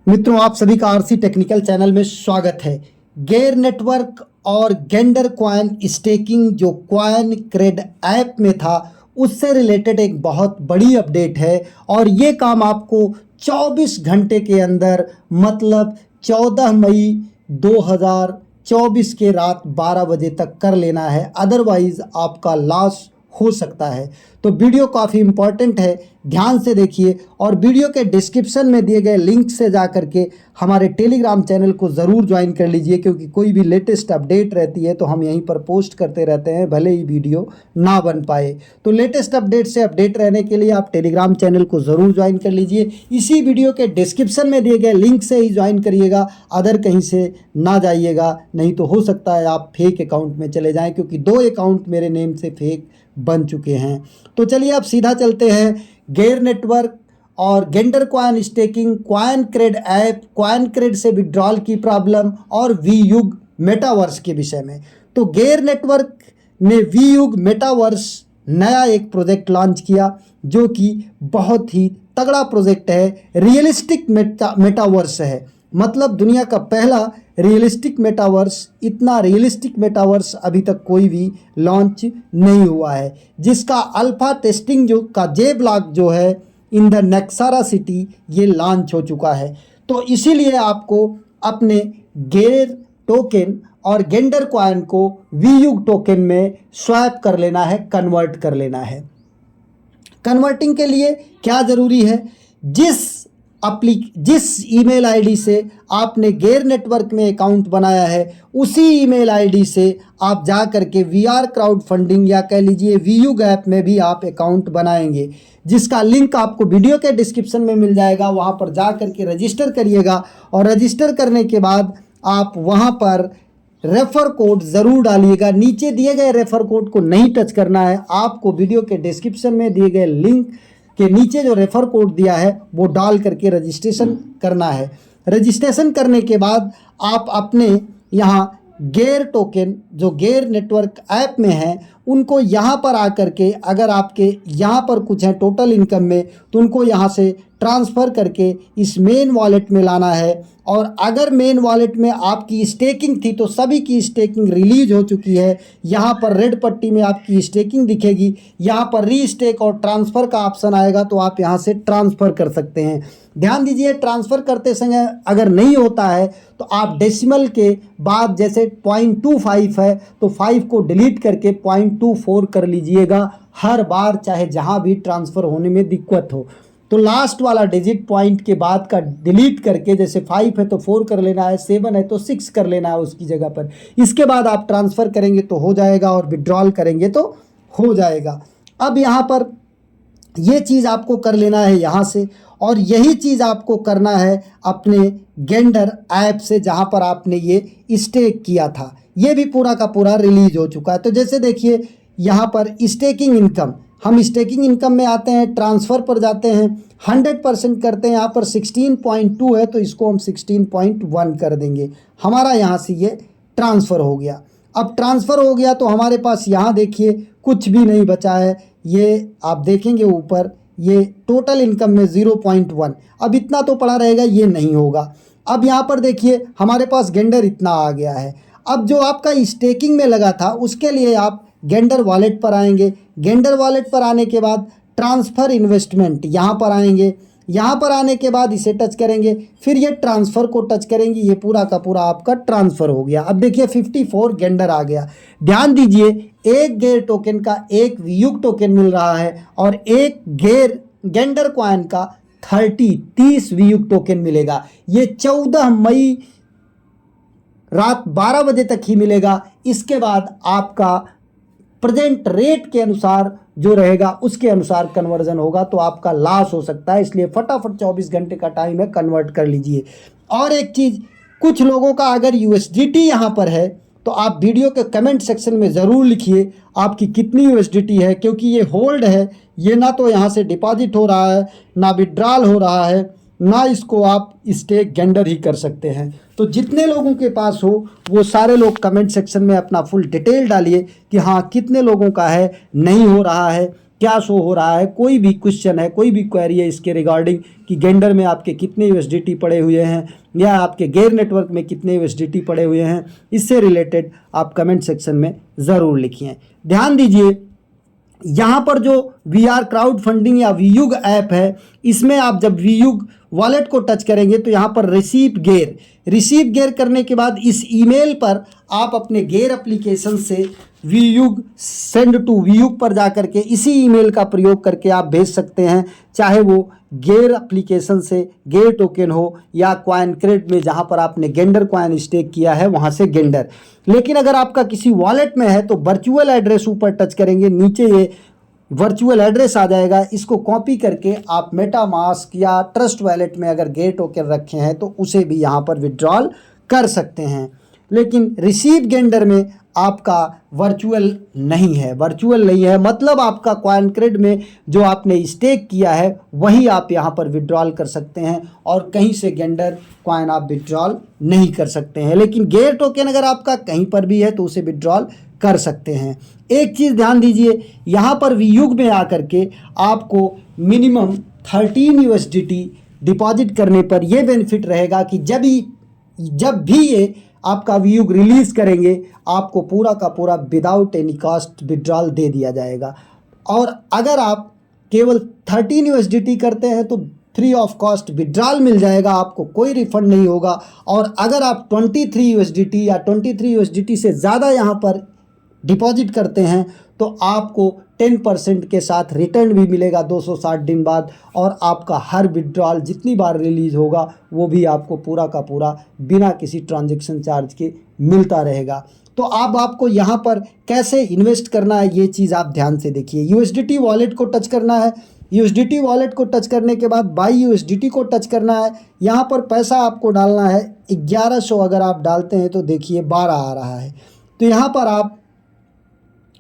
मित्रों, आप सभी का आरसी टेक्निकल चैनल में स्वागत है। गेर नेटवर्क और गेंडर कॉइन स्टेकिंग जो कॉइन क्रेड ऐप में था उससे रिलेटेड एक बहुत बड़ी अपडेट है और ये काम आपको 24 घंटे के अंदर मतलब 14 मई 2024 के रात 12 बजे तक कर लेना है, अदरवाइज आपका लॉस हो सकता है। तो वीडियो काफ़ी इम्पॉर्टेंट है, ध्यान से देखिए और वीडियो के डिस्क्रिप्शन में दिए गए लिंक से जा करके हमारे टेलीग्राम चैनल को ज़रूर ज्वाइन कर लीजिए, क्योंकि कोई भी लेटेस्ट अपडेट रहती है तो हम यहीं पर पोस्ट करते रहते हैं, भले ही वीडियो ना बन पाए। तो लेटेस्ट अपडेट से अपडेट रहने के लिए आप टेलीग्राम चैनल को ज़रूर ज्वाइन कर लीजिए। इसी वीडियो के डिस्क्रिप्शन में दिए गए लिंक से ही ज्वाइन करिएगा, अदर कहीं से ना जाइएगा, नहीं तो हो सकता है आप फेक अकाउंट में चले जाएँ, क्योंकि 2 अकाउंट मेरे नेम से फेक बन चुके हैं। तो चलिए अब सीधा चलते हैं गेर नेटवर्क और गेंडर coin staking, coin cred app, coin cred से विड्रॉल की प्रॉब्लम और वी युग मेटावर्स के विषय में। तो गेर नेटवर्क ने वी युग मेटावर्स नया एक प्रोजेक्ट लॉन्च किया जो कि बहुत ही तगड़ा प्रोजेक्ट है। रियलिस्टिक मेटावर्स है, मतलब दुनिया का पहला रियलिस्टिक मेटावर्स। इतना रियलिस्टिक मेटावर्स अभी तक कोई भी लॉन्च नहीं हुआ है, जिसका अल्फा टेस्टिंग जो का जे ब्लॉक जो है इन द नेक्सारा सिटी ये लॉन्च हो चुका है। तो इसीलिए आपको अपने गेर टोकन और गेंडर कॉइन को वीयुग टोकन में स्वैप कर लेना है, कन्वर्ट कर लेना है। कन्वर्टिंग के लिए क्या ज़रूरी है, जिस ईमेल आईडी से आपने गेर नेटवर्क में अकाउंट बनाया है उसी ईमेल आईडी से आप जा करके वीआर क्राउड फंडिंग या कह लीजिए वीयुग ऐप में भी आप अकाउंट बनाएंगे, जिसका लिंक आपको वीडियो के डिस्क्रिप्शन में मिल जाएगा। वहां पर जा करके रजिस्टर करिएगा और रजिस्टर करने के बाद आप वहां पर रेफ़र कोड ज़रूर डालिएगा। नीचे दिए गए रेफ़र कोड को नहीं टच करना है, आपको वीडियो के डिस्क्रिप्शन में दिए गए लिंक के नीचे जो रेफ़र कोड दिया है वो डाल करके रजिस्ट्रेशन करना है। रजिस्ट्रेशन करने के बाद आप अपने यहाँ गेर टोकन जो गेर नेटवर्क ऐप में हैं उनको यहाँ पर आकर के, अगर आपके यहाँ पर कुछ है टोटल इनकम में, तो उनको यहाँ से ट्रांसफ़र करके इस मेन वॉलेट में लाना है। और अगर मेन वॉलेट में आपकी स्टेकिंग थी तो सभी की स्टेकिंग रिलीज हो चुकी है। यहाँ पर रेड पट्टी में आपकी स्टेकिंग दिखेगी, यहाँ पर रीस्टेक और ट्रांसफ़र का ऑप्शन आएगा, तो आप यहाँ से ट्रांसफ़र कर सकते हैं। ध्यान दीजिए, ट्रांसफ़र करते समय अगर नहीं होता है तो आप डेसिमल के बाद जैसे 0.25 है तो 5 को डिलीट करके 0.24 कर लीजिएगा हर बार, चाहे जहाँ भी ट्रांसफ़र होने में दिक्कत हो। तो लास्ट वाला डिजिट पॉइंट के बाद का डिलीट करके, जैसे 5 है तो 4 कर लेना है, 7 है तो 6 कर लेना है उसकी जगह पर। इसके बाद आप ट्रांसफ़र करेंगे तो हो जाएगा और विड्रॉल करेंगे तो हो जाएगा। अब यहाँ पर ये चीज़ आपको कर लेना है यहाँ से, और यही चीज़ आपको करना है अपने गेंडर ऐप से जहाँ पर आपने ये स्टेक किया था। ये भी पूरा का पूरा रिलीज हो चुका है। तो जैसे देखिए यहाँ पर स्टेकिंग इनकम, हम स्टेकिंग इनकम में आते हैं, ट्रांसफ़र पर जाते हैं, 100% करते हैं। यहाँ पर 16.2 है तो इसको हम 16.1 कर देंगे। हमारा यहाँ से ये ट्रांसफ़र हो गया। अब ट्रांसफ़र हो गया तो हमारे पास यहाँ देखिए कुछ भी नहीं बचा है। ये आप देखेंगे ऊपर ये टोटल इनकम में 0.1, अब इतना तो पड़ा रहेगा, ये नहीं होगा। अब यहाँ पर देखिए हमारे पास गेंडर इतना आ गया है। अब जो आपका स्टेकिंग में लगा था उसके लिए आप गेंडर वॉलेट पर आएंगे। गेंडर वॉलेट पर आने के बाद ट्रांसफ़र इन्वेस्टमेंट यहाँ पर आएंगे। यहाँ पर आने के बाद इसे टच करेंगे, फिर ये ट्रांसफ़र को टच करेंगे, ये पूरा का पूरा आपका ट्रांसफ़र हो गया। अब देखिए 54 गेंडर आ गया। ध्यान दीजिए, एक गेर टोकन का एक वीयुग टोकन मिल रहा है और एक गेंडर कॉइन का 30 वीयुग टोकन मिलेगा। ये 14 मई रात 12 बजे तक ही मिलेगा। इसके बाद आपका प्रेजेंट रेट के अनुसार जो रहेगा उसके अनुसार कन्वर्जन होगा, तो आपका लॉस हो सकता है। इसलिए फटाफट 24 घंटे का टाइम है, कन्वर्ट कर लीजिए। और एक चीज़, कुछ लोगों का अगर USDT यहाँ पर है तो आप वीडियो के कमेंट सेक्शन में ज़रूर लिखिए आपकी कितनी USDT है, क्योंकि ये होल्ड है, ये ना तो यहाँ से डिपॉजिट हो रहा है, ना विड्रॉल हो रहा है, ना इसको आप स्टेक गेंडर ही कर सकते हैं। तो जितने लोगों के पास हो वो सारे लोग कमेंट सेक्शन में अपना फुल डिटेल डालिए कि हाँ कितने लोगों का है, नहीं हो रहा है, क्या शो हो रहा है, कोई भी क्वेश्चन है, कोई भी क्वेरी है इसके रिगार्डिंग कि गेंडर में आपके कितने यूएसडीटी पड़े हुए हैं या आपके गेयर नेटवर्क में कितने यूएसडीटी पड़े हुए हैं, इससे रिलेटेड आप कमेंट सेक्शन में ज़रूर लिखिए। ध्यान दीजिए, यहाँ पर जो VR क्राउड फंडिंग या वीयूग ऐप है, इसमें आप जब वीयूग वॉलेट को टच करेंगे तो यहाँ पर रिसीव गेयर करने के बाद इस ईमेल पर आप अपने गेयर एप्लीकेशन से वीयूग सेंड टू वीयूग पर जा करके इसी ईमेल का प्रयोग करके आप भेज सकते हैं, चाहे वो गेयर एप्लीकेशन से गेयर टोकन हो या कॉइन क्रेड में जहाँ पर आपने गेंडर कॉइन स्टेक किया है वहाँ से गेंडर। लेकिन अगर आपका किसी वॉलेट में है तो वर्चुअल एड्रेस ऊपर टच करेंगे, नीचे ये वर्चुअल एड्रेस आ जाएगा, इसको कॉपी करके आप मेटामास्क या ट्रस्ट वॉलेट में अगर गेयर टोकन रखे हैं तो उसे भी यहाँ पर विड्रॉल कर सकते हैं। लेकिन रिसीव गेंडर में आपका वर्चुअल नहीं है, मतलब आपका कॉइन क्रेड में जो आपने स्टेक किया है वही आप यहाँ पर विड्रॉल कर सकते हैं और कहीं से गेंडर कॉइन आप विड्रॉल नहीं कर सकते हैं। लेकिन गेयर टोकन अगर आपका कहीं पर भी है तो उसे विड्रॉल कर सकते हैं। एक चीज़ ध्यान दीजिए, यहाँ पर वीयूग में आकर के आपको मिनिमम 13 यूएसडीटी डिपॉजिट करने पर यह बेनिफिट रहेगा कि जब भी ये आपका वीयूग रिलीज़ करेंगे आपको पूरा का पूरा विदाउट एनी कॉस्ट विड्रॉल दे दिया जाएगा। और अगर आप केवल 13 यूएसडीटी करते हैं तो फ्री ऑफ कॉस्ट विड्रॉल मिल जाएगा, आपको कोई रिफंड नहीं होगा। और अगर आप 23 यूएसडीटी या 23 यूएसडीटी से ज़्यादा यहाँ पर डिपॉजिट करते हैं तो आपको 10% के साथ रिटर्न भी मिलेगा 260 दिन बाद, और आपका हर विड्रॉल जितनी बार रिलीज़ होगा वो भी आपको पूरा का पूरा बिना किसी ट्रांजैक्शन चार्ज के मिलता रहेगा। तो अब आपको यहाँ पर कैसे इन्वेस्ट करना है ये चीज़ आप ध्यान से देखिए। यूएसडीटी वॉलेट को टच करना है, यूएसडीटी वॉलेट को टच करने के बाद बाई यूएसडीटी को टच करना है। यहाँ पर पैसा आपको डालना है 1100, अगर आप डालते हैं तो देखिए 12 आ रहा है, तो यहाँ पर आप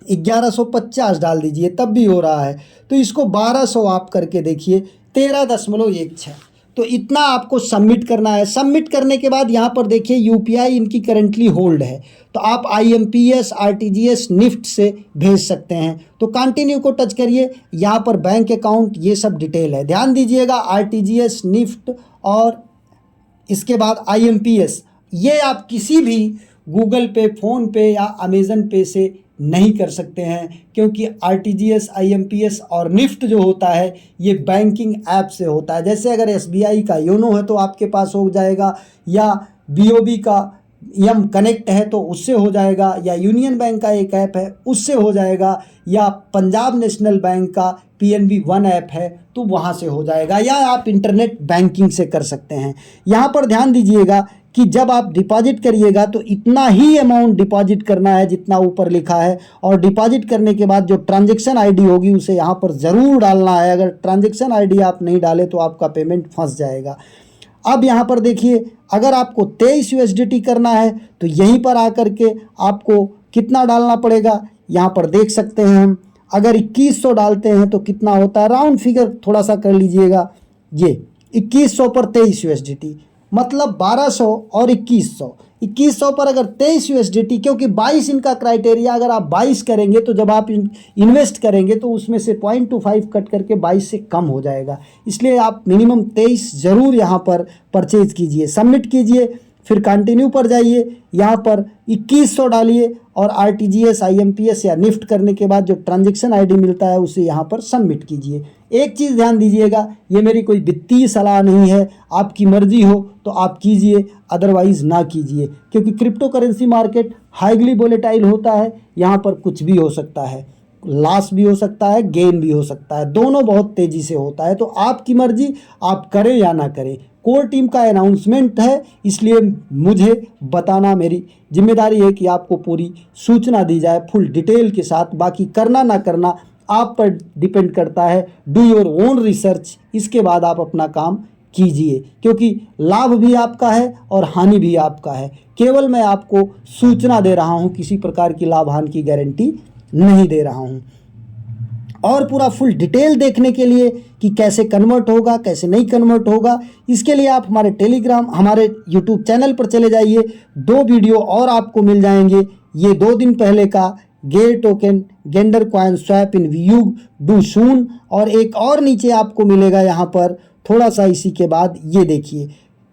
1150 डाल दीजिए तब भी हो रहा है, तो इसको 1200 आप करके देखिए 13.16, तो इतना आपको सबमिट करना है। सबमिट करने के बाद यहाँ पर देखिए यूपीआई इनकी करंटली होल्ड है, तो आप IMPS RTGS निफ्ट से भेज सकते हैं। तो कंटिन्यू को टच करिए, यहाँ पर बैंक अकाउंट ये सब डिटेल है, ध्यान दीजिएगा। RTGS निफ्ट और इसके बाद IMPS, ये आप किसी भी गूगल पे, फ़ोन पे या अमेज़न पे से नहीं कर सकते हैं, क्योंकि RTGS IMPS और निफ्ट जो होता है ये बैंकिंग ऐप से होता है। जैसे अगर SBI का योनो है तो आपके पास हो जाएगा, या BOB का यम कनेक्ट है तो उससे हो जाएगा, या यूनियन बैंक का एक ऐप है उससे हो जाएगा, या पंजाब नेशनल बैंक का PNB वन ऐप है तो वहाँ से हो जाएगा, या आप इंटरनेट बैंकिंग से कर सकते हैं। यहाँ पर ध्यान दीजिएगा कि जब आप डिपॉजिट करिएगा तो इतना ही अमाउंट डिपॉजिट करना है जितना ऊपर लिखा है, और डिपॉजिट करने के बाद जो ट्रांजैक्शन आईडी होगी उसे यहाँ पर ज़रूर डालना है। अगर ट्रांजैक्शन आईडी आप नहीं डालें तो आपका पेमेंट फंस जाएगा। अब यहाँ पर देखिए, अगर आपको 23 यूएसडीटी करना है तो यहीं पर आकर के आपको कितना डालना पड़ेगा यहाँ पर देख सकते हैं हम। अगर 2100 डालते हैं तो कितना होता है, राउंड फिगर थोड़ा सा कर लीजिएगा, ये 2100 पर 23 यूएसडीटी मतलब 1200 और 2100 पर अगर 23 यूएसडीटी, क्योंकि 22 इनका क्राइटेरिया, अगर आप 22 करेंगे तो जब आप इन्वेस्ट करेंगे तो उसमें से 0.25 कट करके 22 से कम हो जाएगा, इसलिए आप मिनिमम 23 ज़रूर यहाँ पर परचेज कीजिए। सबमिट कीजिए, फिर कंटिन्यू पर जाइए, यहाँ पर 2100 डालिए और RTGS IMPS या निफ्ट करने के बाद जो ट्रांजैक्शन आईडी मिलता है उसे यहाँ पर सबमिट कीजिए। एक चीज़ ध्यान दीजिएगा, ये मेरी कोई वित्तीय सलाह नहीं है, आपकी मर्जी हो तो आप कीजिए, अदरवाइज़ ना कीजिए, क्योंकि crypto currency market highly volatile होता है, यहाँ पर कुछ भी हो सकता है, लॉस भी हो सकता है, गेन भी हो सकता है, दोनों बहुत तेज़ी से होता है। तो आपकी मर्जी, आप करें या ना करें। कोर टीम का अनाउंसमेंट है, इसलिए मुझे बताना मेरी जिम्मेदारी है कि आपको पूरी सूचना दी जाए फुल डिटेल के साथ। बाकी करना ना करना आप पर डिपेंड करता है। डू योर ओन रिसर्च, इसके बाद आप अपना काम कीजिए, क्योंकि लाभ भी आपका है और हानि भी आपका है। केवल मैं आपको सूचना दे रहा हूँ, किसी प्रकार की लाभ हानि की गारंटी नहीं दे रहा हूँ। और पूरा फुल डिटेल देखने के लिए कि कैसे कन्वर्ट होगा, कैसे नहीं कन्वर्ट होगा, इसके लिए आप हमारे टेलीग्राम, हमारे यूट्यूब चैनल पर चले जाइए। 2 वीडियो और आपको मिल जाएंगे। ये 2 दिन पहले का गेर टोकन, गेंडर कॉइन स्वैप इन वीयूग डू सून। और एक और नीचे आपको मिलेगा यहाँ पर थोड़ा सा इसी के बाद, ये देखिए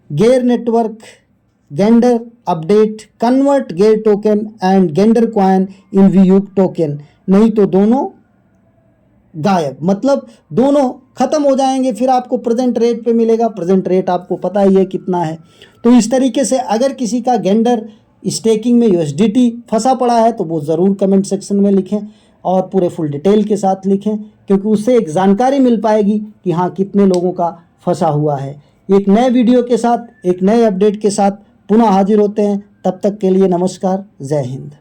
गेर नेटवर्क गेंडर अपडेट कन्वर्ट गेर टोकन एंड गेंडर कॉइन इन वीयूग टोकन। नहीं तो दोनों गायब, मतलब दोनों खत्म हो जाएंगे। फिर आपको प्रेजेंट रेट पे मिलेगा, प्रेजेंट रेट आपको पता ही है कितना है। तो इस तरीके से अगर किसी का गेंडर स्टेकिंग में यूएसडीटी फंसा पड़ा है तो वो ज़रूर कमेंट सेक्शन में लिखें और पूरे फुल डिटेल के साथ लिखें, क्योंकि उससे एक जानकारी मिल पाएगी कि हाँ कितने लोगों का फंसा हुआ है। एक नए वीडियो के साथ, एक नए अपडेट के साथ पुनः हाजिर होते हैं। तब तक के लिए नमस्कार, जय हिंद।